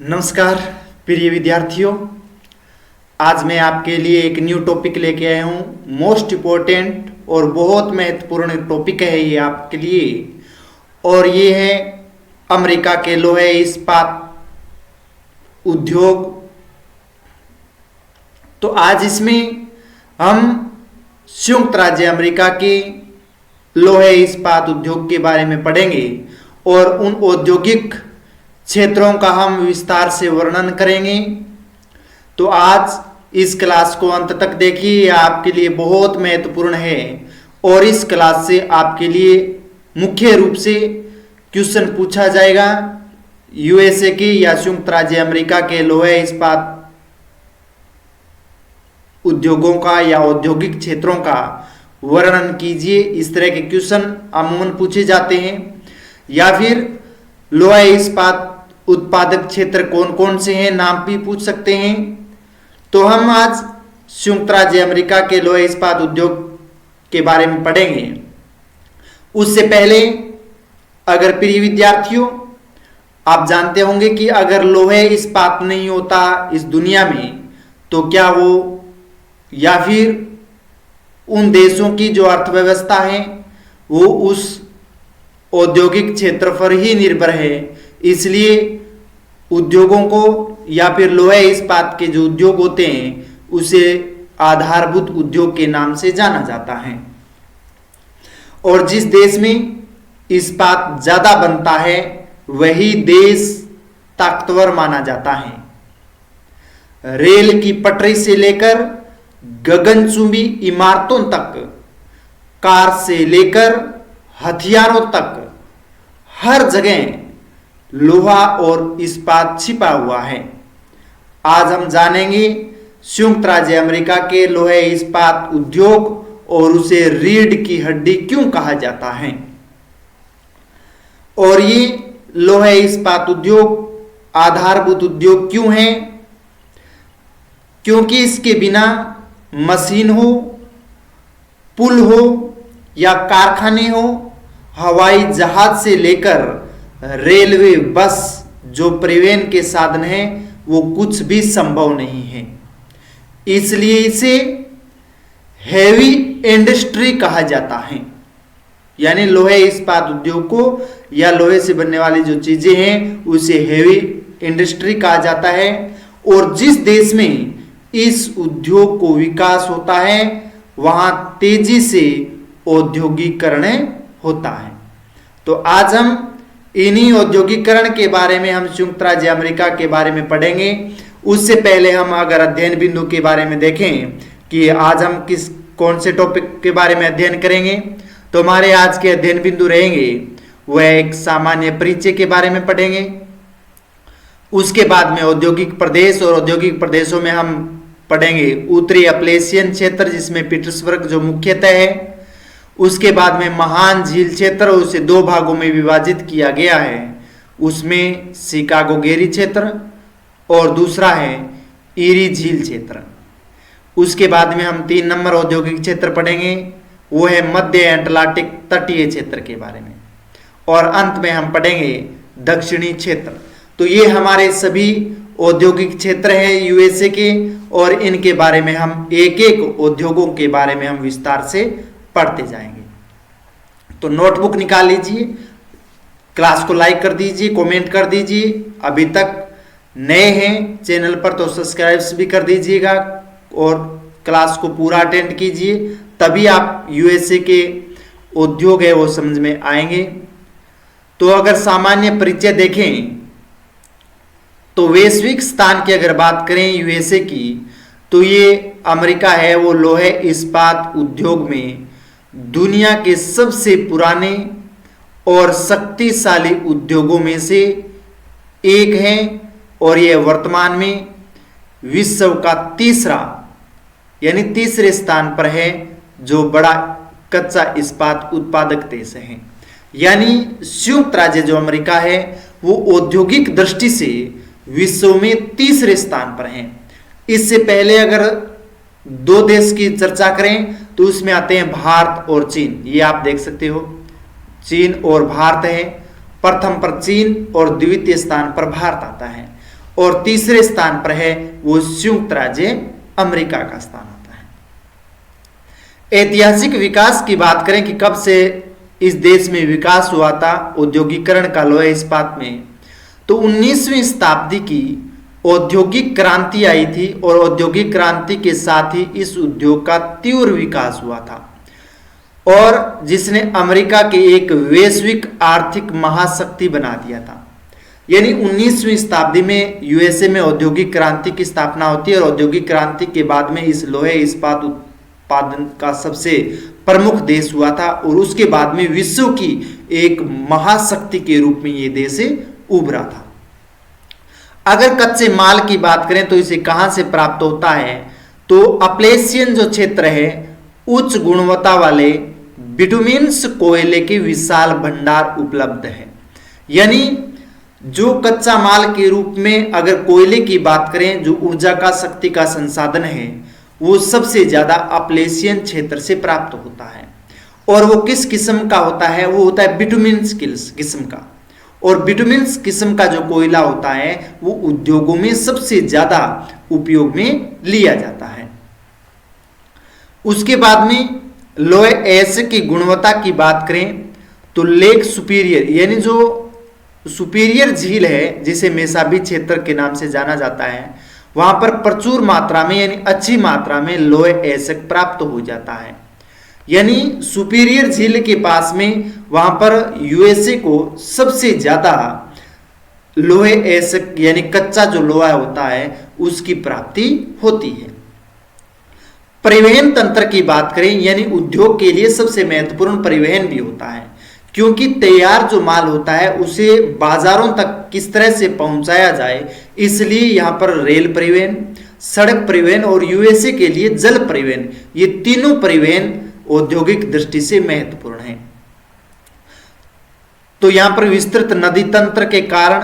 नमस्कार प्रिय विद्यार्थियों, आज मैं आपके लिए एक न्यू टॉपिक लेके आया हूँ। मोस्ट इम्पोर्टेंट और बहुत महत्वपूर्ण टॉपिक है ये आपके लिए, और ये है अमेरिका के लोहे इस्पात उद्योग। तो आज इसमें हम संयुक्त राज्य अमेरिका के लोहे इस्पात उद्योग के बारे में पढ़ेंगे और उन औद्योगिक क्षेत्रों का हम विस्तार से वर्णन करेंगे। तो आज इस क्लास को अंत तक देखिए, यह आपके लिए बहुत महत्वपूर्ण है और इस क्लास से आपके लिए मुख्य रूप से क्वेश्चन पूछा जाएगा यूएसए के या संयुक्त राज्य अमेरिका के लोहे इस्पात उद्योगों का या औद्योगिक क्षेत्रों का वर्णन कीजिए। इस तरह के क्वेश्चन अमूमन पूछे जाते हैं। या फिर लोहे इस्पात उत्पादक क्षेत्र कौन कौन से हैं, नाम भी पूछ सकते हैं। तो हम आज संयुक्त राज्य अमेरिका के लोहे इस्पात उद्योग के बारे में पढ़ेंगे। उससे पहले अगर प्रिय विद्यार्थियों, आप जानते होंगे कि अगर लोहे इस्पात नहीं होता इस दुनिया में तो क्या वो या फिर उन देशों की जो अर्थव्यवस्था है वो उस औद्योगिक क्षेत्र पर ही निर्भर है। इसलिए उद्योगों को या फिर लोहे इस्पात के जो उद्योग होते हैं उसे आधारभूत उद्योग के नाम से जाना जाता है। और जिस देश में इस्पात ज्यादा बनता है वही देश ताकतवर माना जाता है। रेल की पटरी से लेकर गगनचुंबी इमारतों तक, कार से लेकर हथियारों तक, हर जगह लोहा और इस्पात छिपा हुआ है। आज हम जानेंगे संयुक्त राज्य अमेरिका के लोहे इस्पात उद्योग और उसे रीढ़ की हड्डी क्यों कहा जाता है। और ये लोहे इस्पात उद्योग आधारभूत उद्योग क्यों है? क्योंकि इसके बिना मशीन हो, पुल हो या कारखाने हो, हवाई जहाज से लेकर रेलवे, बस जो परिवहन के साधन हैं वो कुछ भी संभव नहीं है। इसलिए इसे हेवी इंडस्ट्री कहा जाता है। यानी लोहे इस्पात उद्योग को या लोहे से बनने वाली जो चीजें हैं उसे हेवी इंडस्ट्री कहा जाता है। और जिस देश में इस उद्योग को विकास होता है वहां तेजी से औद्योगिकरण होता है। तो आज हम इन्हीं औद्योगिकरण के बारे में हम संयुक्त राज्य अमेरिका के बारे में पढ़ेंगे। उससे पहले हम अगर अध्ययन बिंदु के बारे में देखें कि आज हम कौन से टॉपिक के बारे में अध्ययन करेंगे, तो हमारे आज के अध्ययन बिंदु रहेंगे वह एक सामान्य परिचय के बारे में पढ़ेंगे। उसके बाद में औद्योगिक प्रदेश, और औद्योगिक प्रदेशों में हम पढ़ेंगे उत्तरी अपलेशियन क्षेत्र जिसमें पीटर्सबर्ग जो मुख्यतः है। उसके बाद में महान झील क्षेत्र, उसे दो भागों में विभाजित किया गया है। उसमें शिकागो गेरी क्षेत्र और दूसरा है ईरी झील क्षेत्र। उसके बाद में हम 3 नंबर औद्योगिक क्षेत्र पढ़ेंगे, वो है मध्य अटलांटिक तटीय क्षेत्र के बारे में। और अंत में हम पढ़ेंगे दक्षिणी क्षेत्र। तो ये हमारे सभी औद्योगिक क्षेत्र हैं यूएसए के, और इनके बारे में हम एक एक उद्योगों के बारे में हम विस्तार से पढ़ते जाएंगे। तो नोटबुक निकाल लीजिए, क्लास को लाइक कर दीजिए, कमेंट कर दीजिए। अभी तक नए हैं चैनल पर तो सब्सक्राइब भी कर दीजिएगा और क्लास को पूरा अटेंड कीजिए, तभी आप यूएसए के उद्योग है वो समझ में आएंगे। तो अगर सामान्य परिचय देखें तो वैश्विक स्थान की अगर बात करें यूएसए की, तो ये अमेरिका है वो लोहे इस्पात उद्योग में दुनिया के सबसे पुराने और शक्तिशाली उद्योगों में से एक है। और यह वर्तमान में विश्व का तीसरे स्थान पर है जो बड़ा कच्चा इस्पात उत्पादक देश है। यानी संयुक्त राज्य जो अमेरिका है वो औद्योगिक दृष्टि से विश्व में तीसरे स्थान पर है। इससे पहले अगर 2 देश की चर्चा करें तो उसमें आते हैं भारत और चीन। ये आप देख सकते हो, चीन और भारत है। प्रथम पर चीन और द्वितीय स्थान पर भारत आता है। और तीसरे स्थान पर है वो संयुक्त राज्य अमेरिका का स्थान होता है। ऐतिहासिक विकास की बात करें कि कब से इस देश में विकास हुआ था औद्योगिकरण का लोहे इस्पात में, तो 19वीं शताब्दी की औद्योगिक क्रांति आई थी और औद्योगिक क्रांति के साथ ही इस उद्योग का तीव्र विकास हुआ था और जिसने अमेरिका के एक वैश्विक आर्थिक महाशक्ति बना दिया था। यानी 19वीं शताब्दी में यूएसए में औद्योगिक क्रांति की स्थापना होती है और औद्योगिक क्रांति के बाद में इस लोहे इस्पात उत्पादन का सबसे प्रमुख देश हुआ था और उसके बाद में विश्व की एक महाशक्ति के रूप में ये देश उभरा था। अगर कच्चे माल की बात करें तो इसे कहां से प्राप्त होता है, तो अपलेशियन जो क्षेत्र है उच्च गुणवत्ता वाले बिटुमिन्स कोयले के विशाल भंडार उपलब्ध है। यानी जो कच्चा माल के रूप में अगर कोयले की बात करें, जो ऊर्जा का शक्ति का संसाधन है, वो सबसे ज्यादा अपलेशियन क्षेत्र से प्राप्त होता है। और वो किस किस्म का होता है, वो होता है बिटुमिन्स किस्म का। और बिटुमिन्स किस्म का जो कोयला होता है वो उद्योगों में सबसे ज्यादा उपयोग में लिया जाता है। उसके बाद में लोहे एश की गुणवत्ता की बात करें तो लेक सुपीरियर यानी जो सुपीरियर झील है जिसे मेसाबी क्षेत्र के नाम से जाना जाता है, वहां पर प्रचुर मात्रा में यानी अच्छी मात्रा में लोहे एशक प्राप्त हो जाता है। यानी सुपीरियर झील के पास में वहां पर यूएसए को सबसे ज्यादा लोहे एशक यानी कच्चा जो लोहा होता है उसकी प्राप्ति होती है। परिवहन तंत्र की बात करें यानी उद्योग के लिए सबसे महत्वपूर्ण परिवहन भी होता है, क्योंकि तैयार जो माल होता है उसे बाजारों तक किस तरह से पहुंचाया जाए, इसलिए यहां पर रेल परिवहन, सड़क परिवहन और यूएसए के लिए जल परिवहन, ये तीनों परिवहन औद्योगिक दृष्टि से महत्वपूर्ण है। तो यहां पर विस्तृत नदी तंत्र के कारण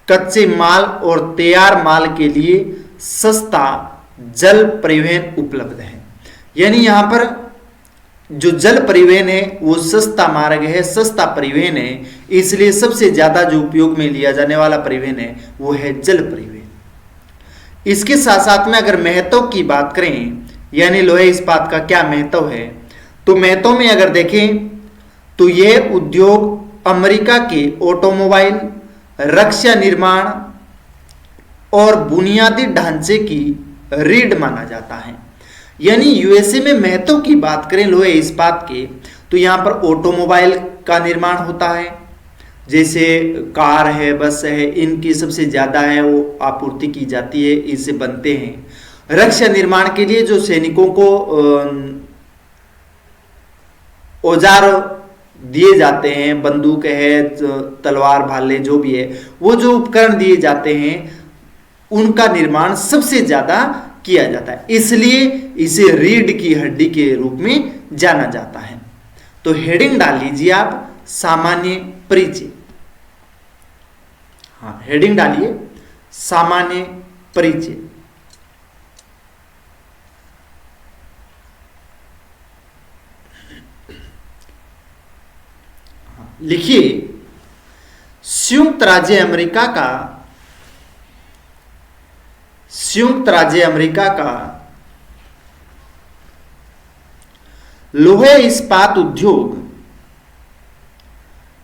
कच्चे माल और तैयार माल के लिए सस्ता जल परिवहन उपलब्ध है। यानी यहां पर जो जल परिवहन है वो सस्ता मार्ग है, सस्ता परिवहन है, इसलिए सबसे ज्यादा जो उपयोग में लिया जाने वाला परिवहन है वो है जल परिवहन। इसके साथ साथ में अगर महत्व की बात करें यानी लोहे इस्पात का क्या महत्व है, तो महत्व में अगर देखें तो यह उद्योग अमेरिका के ऑटोमोबाइल, रक्षा निर्माण और बुनियादी ढांचे की रीढ़ माना जाता है। यानी यूएसए में महत्व की बात करें लोहे इस्पात के, तो यहां पर ऑटोमोबाइल का निर्माण होता है, जैसे कार है, बस है, इनकी सबसे ज्यादा है वो आपूर्ति की जाती है, इससे बनते हैं। रक्षा निर्माण के लिए जो सैनिकों को औजार दिए जाते हैं, बंदूक है, तलवार भाले जो भी है, वो जो उपकरण दिए जाते हैं उनका निर्माण सबसे ज्यादा किया जाता है, इसलिए इसे रीढ़ की हड्डी के रूप में जाना जाता है। तो हेडिंग डाल लीजिए आप सामान्य परिचय। हाँ, हेडिंग डालिए सामान्य परिचय। लिखिए संयुक्त राज्य अमेरिका का लोहे इस्पात उद्योग,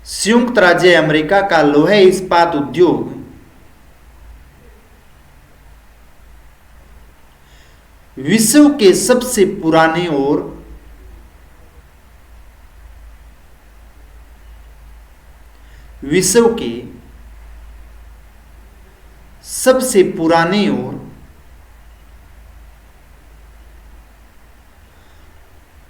संयुक्त राज्य अमेरिका का लोहे इस्पात उद्योग विश्व के सबसे पुराने और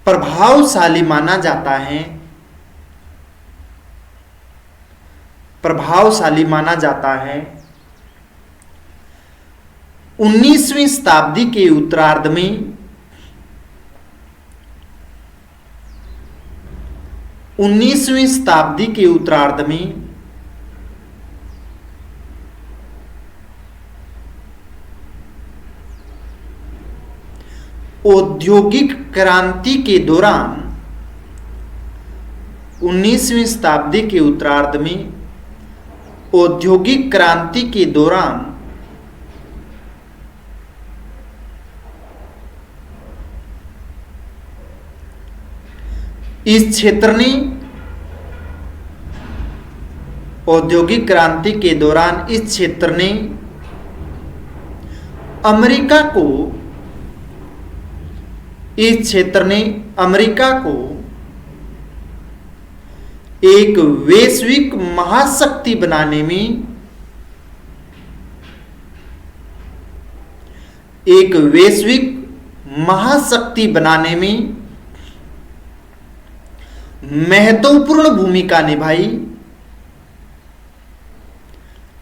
प्रभावशाली माना जाता है। 19वीं शताब्दी के उत्तरार्ध में औद्योगिक क्रांति के दौरान 19वीं शताब्दी के उत्तरार्ध में औद्योगिक क्रांति के दौरान इस क्षेत्र ने औद्योगिक क्रांति के दौरान इस क्षेत्र ने अमेरिका को इस क्षेत्र ने अमेरिका को एक वैश्विक महाशक्ति बनाने में एक वैश्विक महाशक्ति बनाने में महत्वपूर्ण भूमिका निभाई।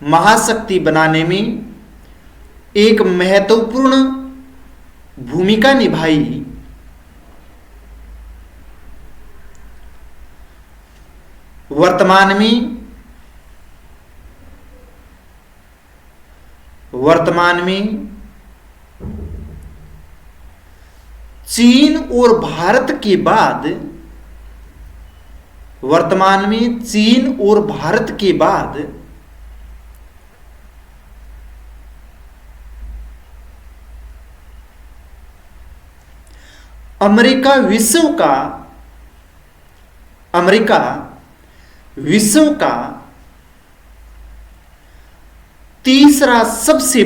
महाशक्ति बनाने में एक महत्वपूर्ण भूमिका निभाई। वर्तमान में चीन और भारत के बाद वर्तमान में चीन और भारत के बाद अमेरिका विश्व का तीसरा सबसे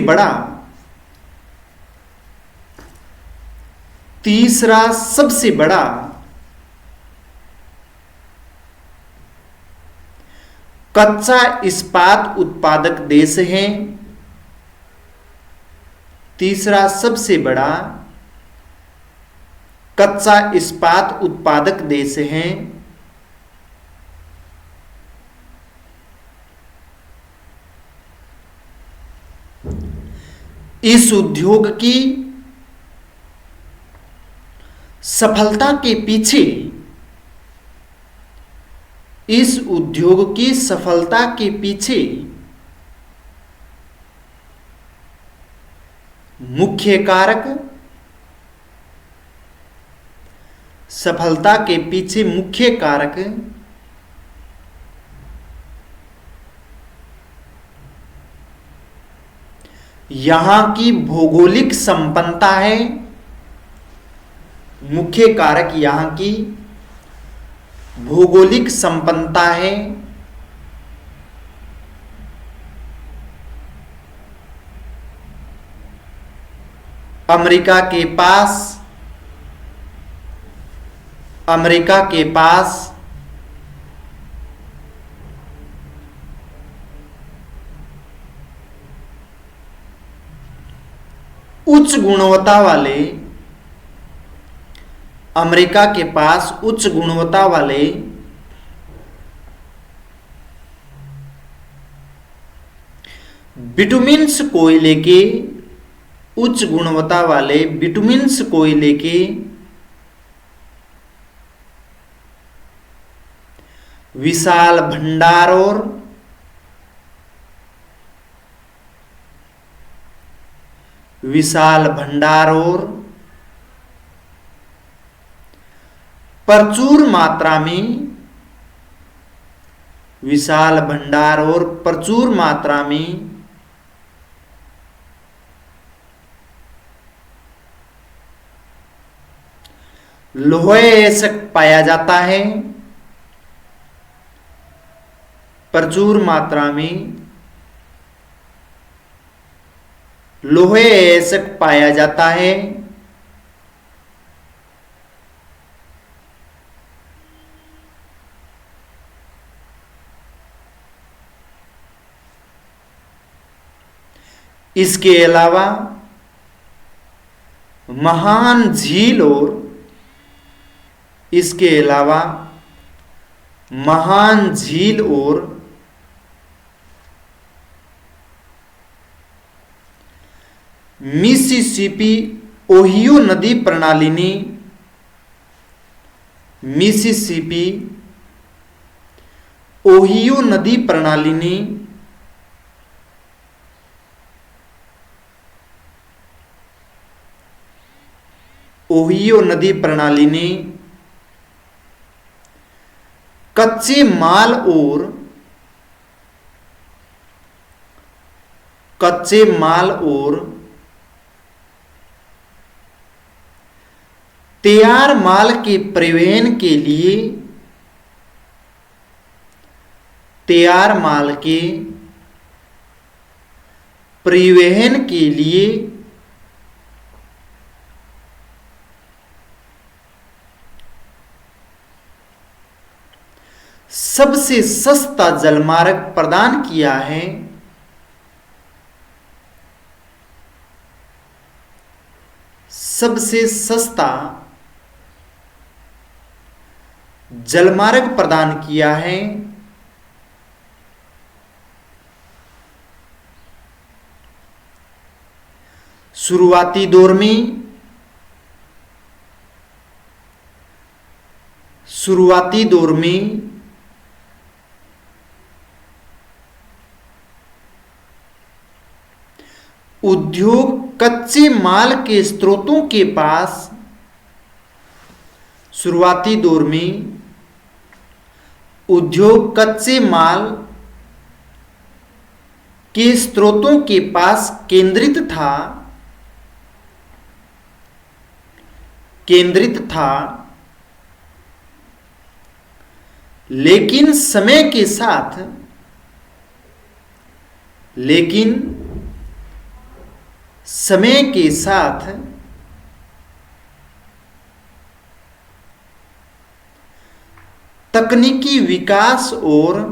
बड़ा कच्चा इस्पात उत्पादक देश है। तीसरा सबसे बड़ा कच्चा इस्पात उत्पादक देश है। इस उद्योग की सफलता के पीछे मुख्य कारक यहां की भौगोलिक संपन्नता है। मुख्य कारक यहां की भौगोलिक संपन्नता है। अमेरिका के पास उच्च गुणवत्ता वाले बिटुमिन्स कोयले के विशाल भंडार और प्रचुर मात्रा में लोहे ऐसा पाया जाता है। प्रचुर मात्रा में लोहे ऐसा पाया जाता है। इसके अलावा महान झील और मिसिसिपी ओहियो नदी प्रणाली ने ओहियो नदी प्रणाली ने कच्चे माल और तैयार माल के परिवहन के लिए, तैयार माल के परिवहन के लिए सबसे सस्ता जलमार्ग प्रदान किया है, सबसे सस्ता जलमार्ग प्रदान किया है शुरुआती दौर में, शुरुआती दौर में उद्योग कच्चे माल के स्रोतों के पास, शुरुआती दौर में उद्योग कच्चे माल के स्रोतों के पास केंद्रित था, लेकिन समय के साथ, लेकिन समय के साथ तकनीकी विकास और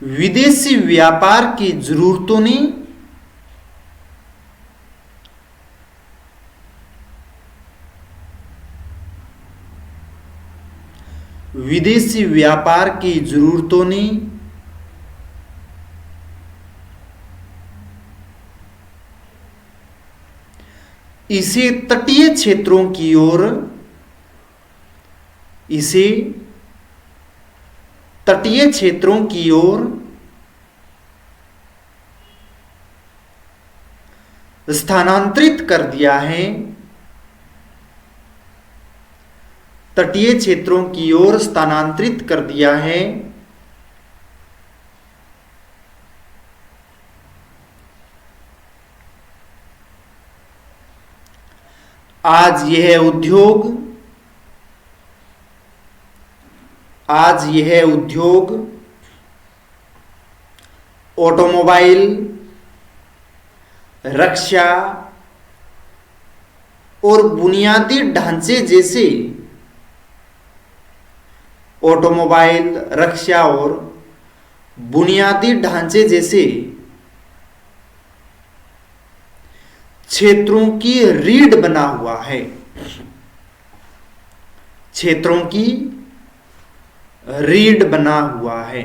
विदेशी व्यापार की जरूरतों ने विदेशी व्यापार की जरूरतों ने इसे तटीय क्षेत्रों की ओर, इसे तटीय क्षेत्रों की ओर स्थानांतरित कर दिया है, तटीय क्षेत्रों की ओर स्थानांतरित कर दिया है। आज यह उद्योग ऑटोमोबाइल, रक्षा और बुनियादी ढांचे जैसे, ऑटोमोबाइल, रक्षा और बुनियादी ढांचे जैसे क्षेत्रों की रीढ़ बना हुआ है, क्षेत्रों की रीढ़ बना हुआ है।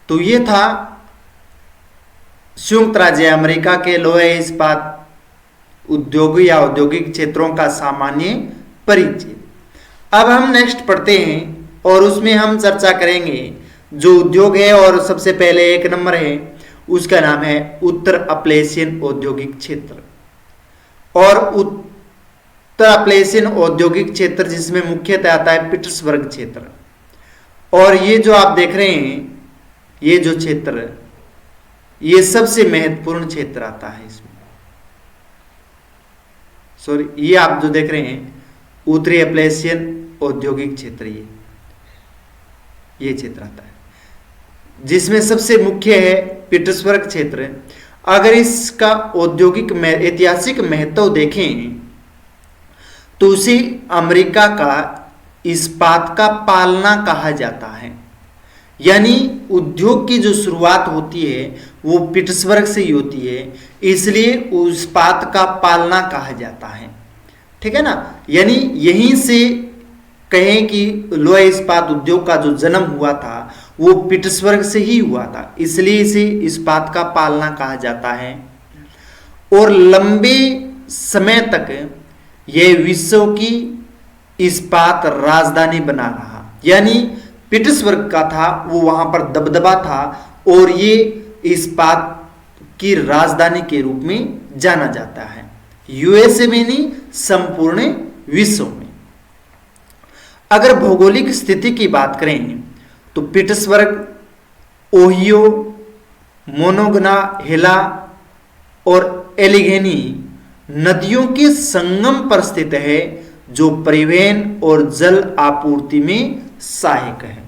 तो ये था संयुक्त राज्य अमेरिका के लोहे इस्पात उद्योग या औद्योगिक क्षेत्रों का सामान्य परिचय। अब हम नेक्स्ट पढ़ते हैं और उसमें हम चर्चा करेंगे जो उद्योग है, और सबसे पहले एक नंबर है, उसका नाम है उत्तर अप्लेशियन औद्योगिक क्षेत्र। और उत्तर अप्लेशियन औद्योगिक क्षेत्र जिसमें मुख्यतः आता है पीटर्सबर्ग क्षेत्र। और ये जो आप देख रहे हैं, ये जो क्षेत्र, ये सबसे महत्वपूर्ण क्षेत्र आता है इसमें। सॉरी, ये आप जो देख रहे हैं उत्तरी अप्लेशियन औद्योगिक क्षेत्र, ये क्षेत्र आता है जिसमें सबसे मुख्य है पीटर्सबर्ग क्षेत्र। अगर इसका औद्योगिक ऐतिहासिक महत्व देखें तो उसे अमेरिका का इस्पात का पालना कहा जाता है। यानी उद्योग की जो शुरुआत होती है वो पीटर्सबर्ग से ही होती है, इसलिए इस्पात का पालना कहा जाता है। ठीक है ना, यानी यहीं से कहें कि लोहा इस्पात उद्योग का जो जन्म हुआ था वो पीटर्सबर्ग से ही हुआ था, इसलिए इसे इस्पात का पालना कहा जाता है। और लंबे समय तक यह विश्व की इस्पात राजधानी बना रहा। यानी पीटर्सबर्ग का था वो, वहां पर दबदबा था और ये इस्पात की राजधानी के रूप में जाना जाता है, यूएसए में नहीं, संपूर्ण विश्व में। अगर भौगोलिक स्थिति की बात करें तो पीटर्सबर्ग ओहियो, मोनोगनाहेला और एलिगेनी नदियों के संगम पर स्थित है, जो परिवहन और जल आपूर्ति में सहायक है।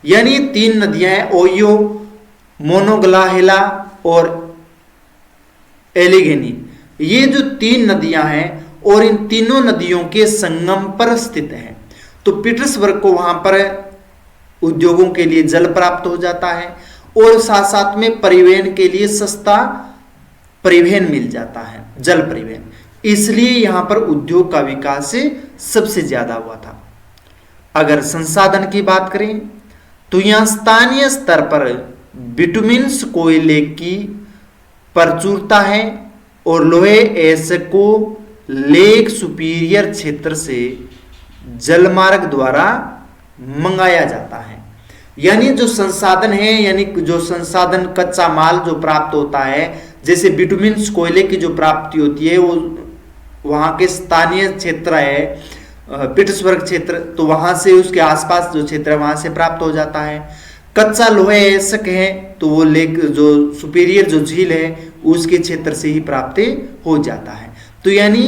यानी 3 नदियां हैं, ओहियो, मोनोगनाहेला और एलिगेनी। ये जो 3 नदियां हैं और इन तीनों नदियों के संगम पर स्थित है, तो पीटर्सबर्ग को वहां पर उद्योगों के लिए जल प्राप्त हो जाता है और साथ साथ में परिवहन के लिए सस्ता परिवहन मिल जाता है, जल परिवहन। इसलिए यहां पर उद्योग का विकास सबसे ज्यादा हुआ था। अगर संसाधन की बात करें तो यहां स्थानीय स्तर पर बिटुमिन्स कोयले की प्रचुरता है और लोहे ऐसे को लेक सुपीरियर क्षेत्र से जलमार्ग द्वारा मंगाया जाता है। यानी जो संसाधन है, यानी जो संसाधन कच्चा माल जो प्राप्त होता है, जैसे बिटुमिन्स कोयले की जो प्राप्ति होती है वो वहां के स्थानीय क्षेत्र है पीटर्सबर्ग क्षेत्र, तो वहां से उसके आसपास जो क्षेत्र है वहां से प्राप्त हो जाता है। कच्चा लोहे ऐसक है तो वो लेक जो सुपीरियर जो झील है उसके क्षेत्र से ही प्राप्त हो जाता है। तो यानी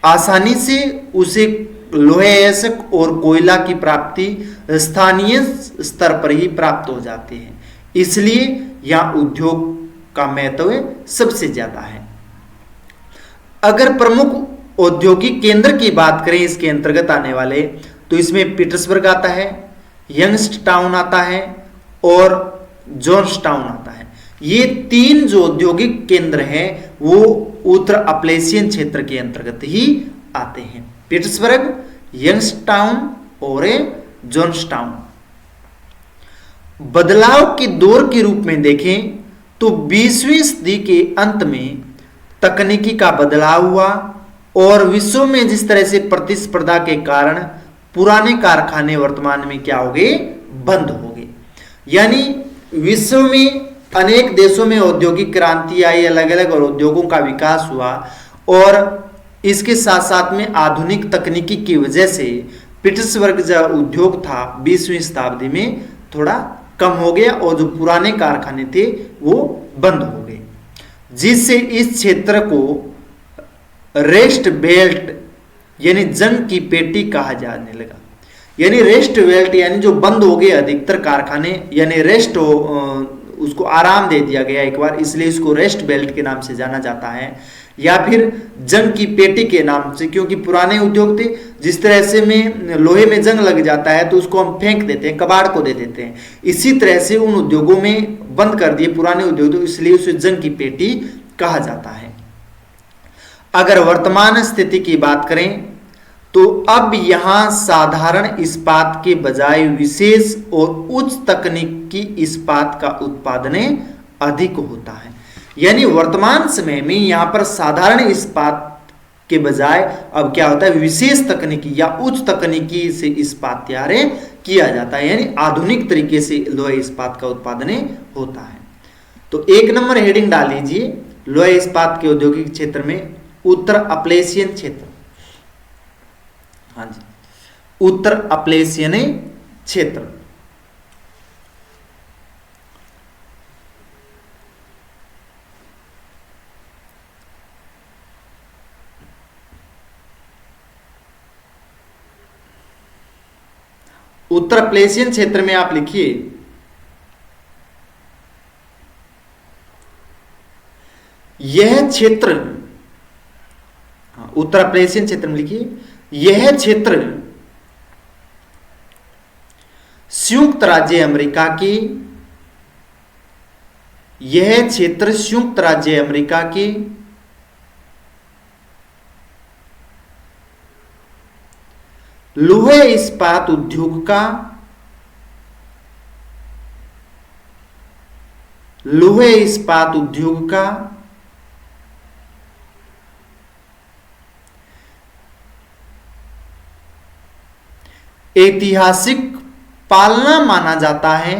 आसानी से उसे लोहे ऐसक और कोयला की प्राप्ति स्थानीय स्तर पर ही प्राप्त हो जाती है, इसलिए यहां उद्योग का महत्व सबसे ज्यादा है। अगर प्रमुख औद्योगिक केंद्र की बात करें इसके अंतर्गत आने वाले, तो इसमें पीटर्सबर्ग आता है, यंगस्टाउन आता है और जॉर्जटाउन आता है। ये 3 जो औद्योगिक केंद्र हैं वो उत्तर अपलेशियन क्षेत्र के अंतर्गत ही आते हैं, पीटर्सबर्ग, यंगस्टाउन और जॉर्जटाउन। बदलाव के दौर के रूप में देखें तो 20वीं सदी के अंत में तकनीकी का बदलाव हुआ और विश्व में जिस तरह से प्रतिस्पर्धा के कारण पुराने कारखाने वर्तमान में क्या हो गए, बंद हो गए। यानी विश्व में अनेक देशों में औद्योगिक क्रांति आई, अलग अलग और उद्योगों का विकास हुआ और इसके साथ साथ में आधुनिक तकनीकी की वजह से पीटर्सबर्ग जो उद्योग था 20वीं शताब्दी में थोड़ा कम हो गया और जो पुराने कारखाने थे वो बंद हो गए, जिससे इस क्षेत्र को रेस्ट बेल्ट यानी जंग की पेटी कहा जाने लगा। यानी रेस्ट बेल्ट यानी जो बंद हो गए अधिकतर कारखाने, यानी रेस्ट उसको आराम दे दिया गया एक बार, इसलिए इसको रेस्ट बेल्ट के नाम से जाना जाता है, या फिर जंग की पेटी के नाम से, क्योंकि पुराने उद्योग थे, जिस तरह से में लोहे में जंग लग जाता है तो उसको हम फेंक देते हैं, कबाड़ को दे देते हैं, इसी तरह से उन उद्योगों में बंद कर दिए पुराने उद्योग, तो इसलिए उसे जंग की पेटी कहा जाता है। अगर वर्तमान स्थिति की बात करें तो अब यहां साधारण इस्पात के बजाय विशेष और उच्च तकनीकी इस्पात का उत्पादन अधिक होता है। यानी वर्तमान समय में यहां पर साधारण इस्पात के बजाय अब क्या होता है, विशेष तकनीकी या उच्च तकनीकी से इस्पात तैयार किया जाता है, यानी आधुनिक तरीके से लोहे इस्पात का उत्पादन होता है। तो 1 नंबर हेडिंग डाल लीजिए, लोहे इस्पात के औद्योगिक क्षेत्र में उत्तर अपलेशियन क्षेत्र, हाँ जी, उत्तर अपलेशियन क्षेत्र। उत्तर अपलेशियन क्षेत्र में आप लिखिए यह क्षेत्र, उत्तर अपलेशियन क्षेत्र में लिखिए यह क्षेत्र संयुक्त राज्य अमेरिका की, यह क्षेत्र संयुक्त राज्य अमेरिका की लोहे इस्पात उद्योग का, लोहे इस्पात उद्योग का ऐतिहासिक पालना माना जाता है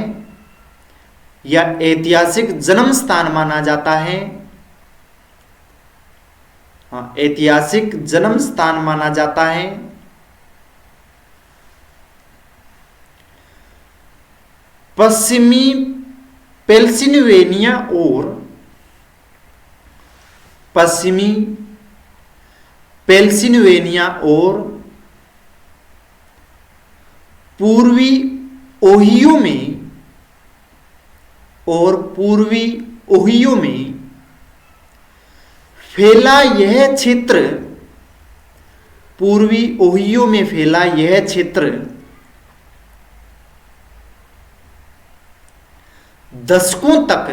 या ऐतिहासिक जन्म स्थान माना जाता है। हाँ, ऐतिहासिक जन्म स्थान माना जाता है। पश्चिमी पेंसिल्वेनिया और पश्चिमी पेंसिल्वेनिया और पूर्वी ओहियो में फैला यह क्षेत्र, पूर्वी ओहियो में फैला यह क्षेत्र दशकों तक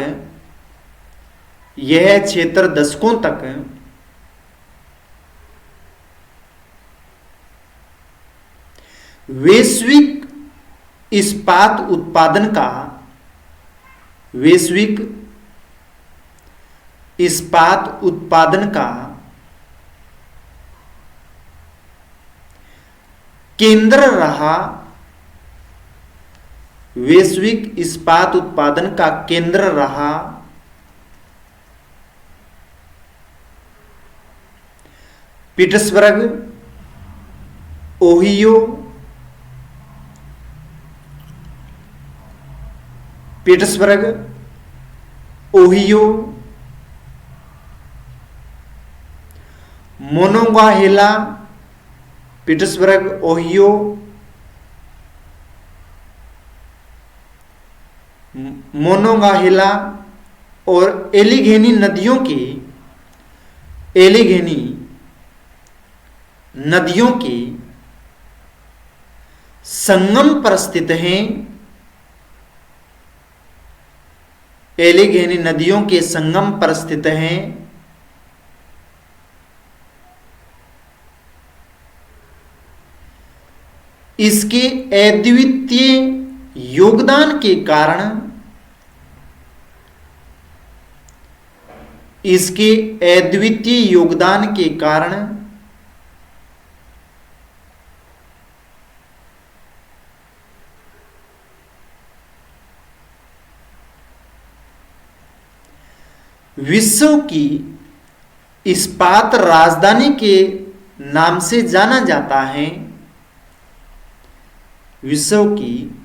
वैश्विक इस्पात उत्पादन का केंद्र रहा। वैश्विक इस्पात उत्पादन का केंद्र रहा। पीटर्सबर्ग, ओहियो, मोनोंगाहेला, पीटर्सबर्ग, ओहियो, मोनोंगाहेला और एलिघेनी नदियों के संगम पर स्थित हैं। एलिघेनी नदियों के संगम पर स्थित हैं। इसके अद्वितीय योगदान के कारण विश्व की इस्पात राजधानी के नाम से जाना जाता है। विश्व की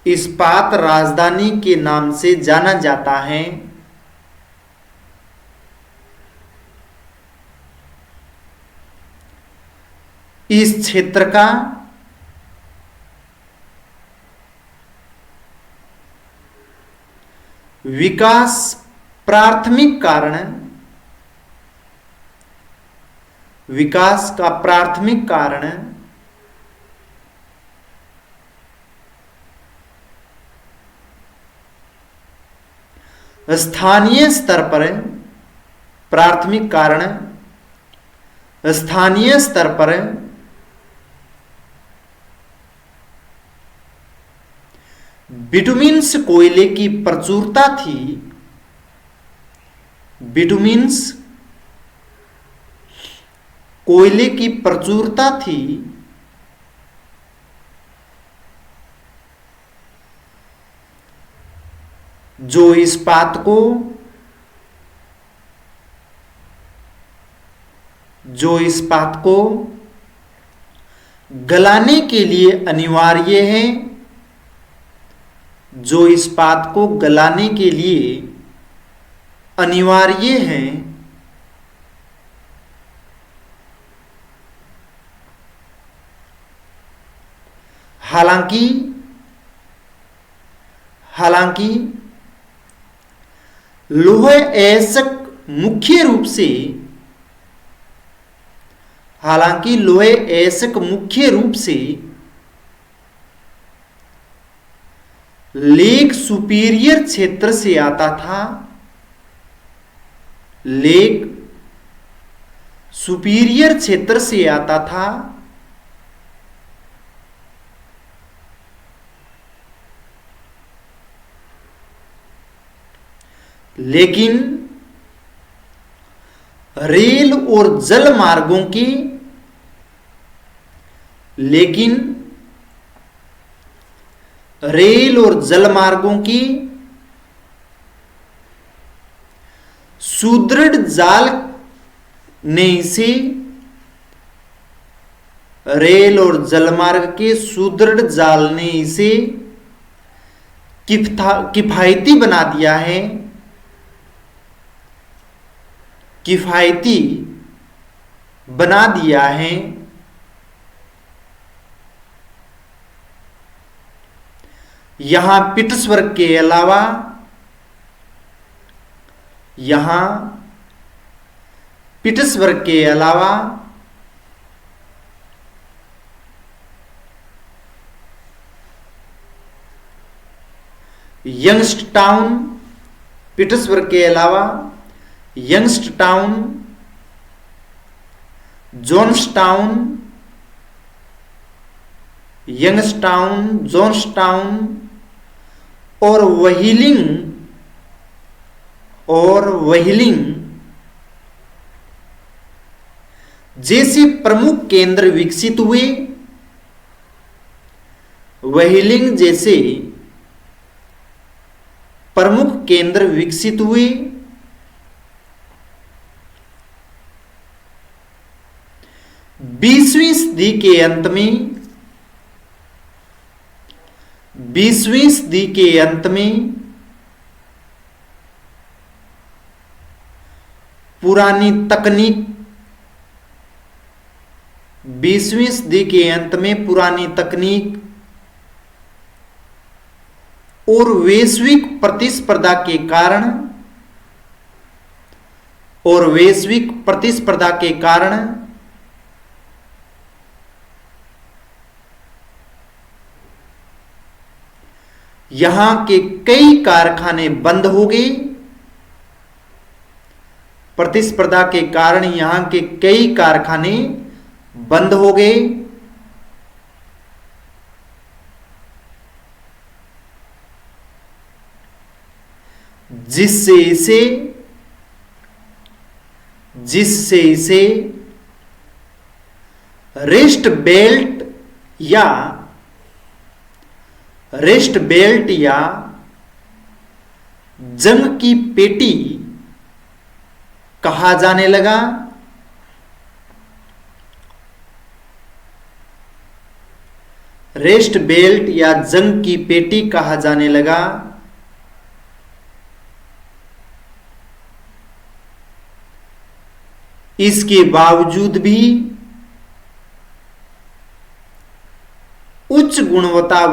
इस्पात राजधानी के नाम से जाना जाता है। इस क्षेत्र का विकास प्राथमिक कारण स्थानीय स्तर पर बिटुमिन्स कोयले की प्रचुरता थी। बिटुमिन्स कोयले की प्रचुरता थी। जो इस्पात को गलाने के लिए अनिवार्य है। जो इस्पात को गलाने के लिए अनिवार्य है। हालांकि लौह अयस्क मुख्य रूप से लेक सुपीरियर क्षेत्र से आता था। लेक सुपीरियर क्षेत्र से आता था। लेकिन रेल और जल मार्गों की रेल और जल मार्गों की सुदृढ़ जाल ने इसे रेल और जलमार्ग के सुदृढ़ जाल ने इसे किफायती बना दिया है, किफायती बना दिया है। यहां पिट्सबर्ग के अलावा यंगस्टाउन, पिट्सबर्ग के अलावा यंगस्टाउन, जॉन्सटाउन और व्हीलिंग जैसे प्रमुख केंद्र विकसित हुए। व्हीलिंग जैसे प्रमुख केंद्र विकसित हुए। 20वीं सदी के अंत में पुरानी तकनीक और वैश्विक प्रतिस्पर्धा के कारण यहां के कई कारखाने बंद हो गए। प्रतिस्पर्धा के कारण यहां के कई कारखाने बंद हो गए, जिससे इसे रेस्ट बेल्ट या जंग की पेटी कहा जाने लगा। रेस्ट बेल्ट या जंग की पेटी कहा जाने लगा। इसके बावजूद भी उच्च गुणवत्ता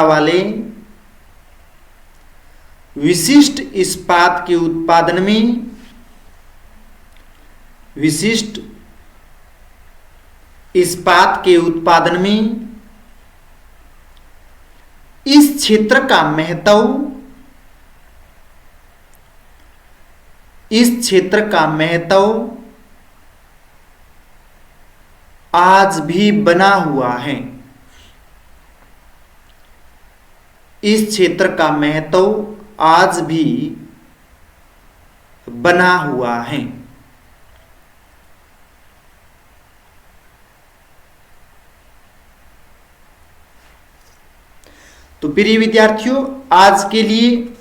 वाले विशिष्ट इस्पात के उत्पादन में इस क्षेत्र का महत्व आज भी बना हुआ है। इस क्षेत्र का महत्व आज भी बना हुआ है। तो प्रिय विद्यार्थियों, आज के लिए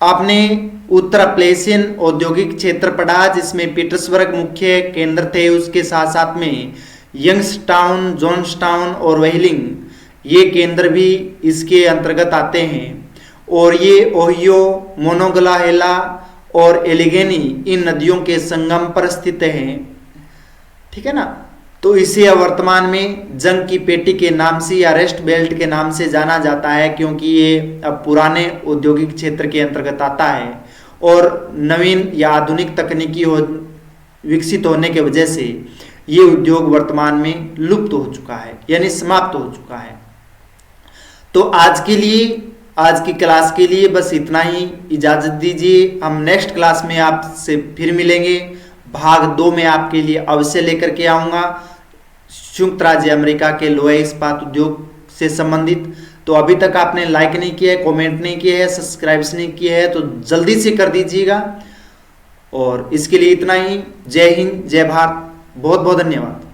आपने उत्तर अप्लेशियन औद्योगिक क्षेत्र पढ़ा, जिसमें पीटर्सबर्ग मुख्य केंद्र थे। उसके साथ साथ में यंगस्टाउन, जॉन्सटाउन और व्हीलिंग ये केंद्र भी इसके अंतर्गत आते हैं। और ये ओहियो, मोनोगलाहेला और एलिगेनी इन नदियों के संगम पर स्थित हैं। ठीक है ना। तो इसे वर्तमान में जंग की पेटी के नाम से या रेस्ट बेल्ट के नाम से जाना जाता है, क्योंकि ये अब पुराने औद्योगिक क्षेत्र के अंतर्गत आता है और नवीन या आधुनिक तकनीकी विकसित होने के वजह से ये उद्योग वर्तमान में लुप्त हो चुका है, यानी समाप्त हो चुका है। तो आज की क्लास के लिए बस इतना ही। इजाजत दीजिए। हम नेक्स्ट क्लास में आपसे फिर मिलेंगे। भाग 2 में आपके लिए अवश्य लेकर के आऊँगा संयुक्त राज्य अमेरिका के लोहे इस्पात उद्योग से संबंधित। तो अभी तक आपने लाइक नहीं किया है, कमेंट नहीं किया है, सब्सक्राइब नहीं किया है, तो जल्दी से कर दीजिएगा। और इसके लिए इतना ही। जय हिंद, जय भारत, बहुत बहुत धन्यवाद।